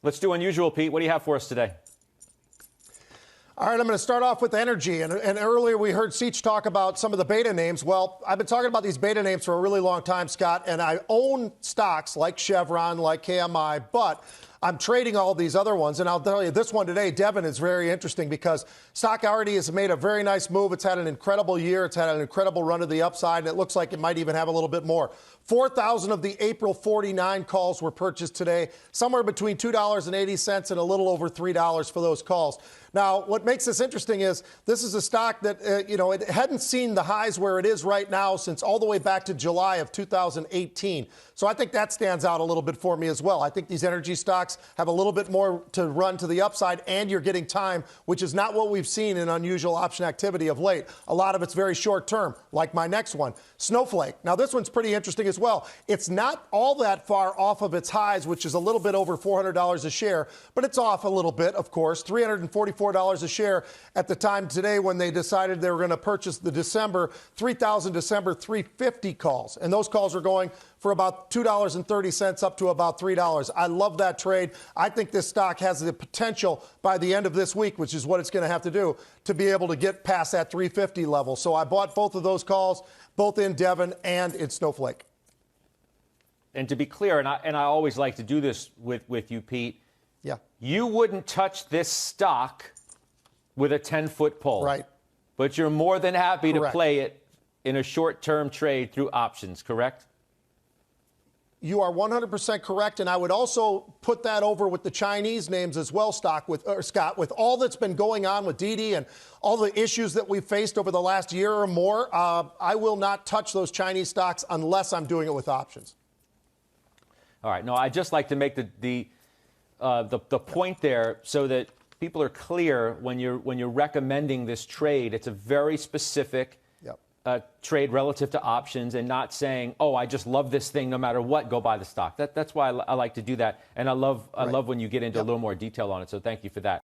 Let's do unusual, Pete. What do you have for us today? All right, I'm going to start off with energy. And earlier we heard Seach talk about some of the beta names. Well, I've been talking about these beta names for a really long time, Scott, and I own stocks like Chevron, like KMI, but I'm trading all these other ones. And I'll tell you, this one today, Devon, is very interesting because stock already has made a very nice move. It's had an incredible year. It's had an incredible run to the upside, and it looks like it might even have a little bit more. 4,000 of the April 49 calls were purchased today, somewhere between $2.80 and a little over $3 for those calls. Now, what makes this interesting is this is a stock that, it hadn't seen the highs where it is right now since all the way back to July of 2018. So I think that stands out a little bit for me as well. I think these energy stocks have a little bit more to run to the upside, and you're getting time, which is not what we've seen in unusual option activity of late. A lot of it's very short term, like my next one, Snowflake. Now, this one's pretty interesting as well. It's not all that far off of its highs, which is a little bit over $400 a share, but it's off a little bit, of course, $344 a share at the time today when they decided they were going to purchase the December 350 calls. And those calls are going for about $2.30 up to about $3. I love that trade. I think this stock has the potential by the end of this week, which is what it's going to have to do, to be able to get past that 350 level. So I bought both of those calls, both in Devon and in Snowflake. And to be clear, and I always like to do this with you, Pete, yeah, you wouldn't touch this stock with a 10-foot pole. Right. But you're more than happy Correct. to play it in a short-term trade through options, correct? You are 100% correct, and I would also put that over with the Chinese names as well, Scott, with all that's been going on with Didi and all the issues that we've faced over the last year or more. I will not touch those Chinese stocks unless I'm doing it with options. All right. No, I just like to make the point there so that people are clear when you're recommending this trade. It's a very specific trade relative to options, and not saying, oh, I just love this thing no matter what, go buy the stock. That's why I like to do that, and I love when you get into a little more detail on it. So thank you for that.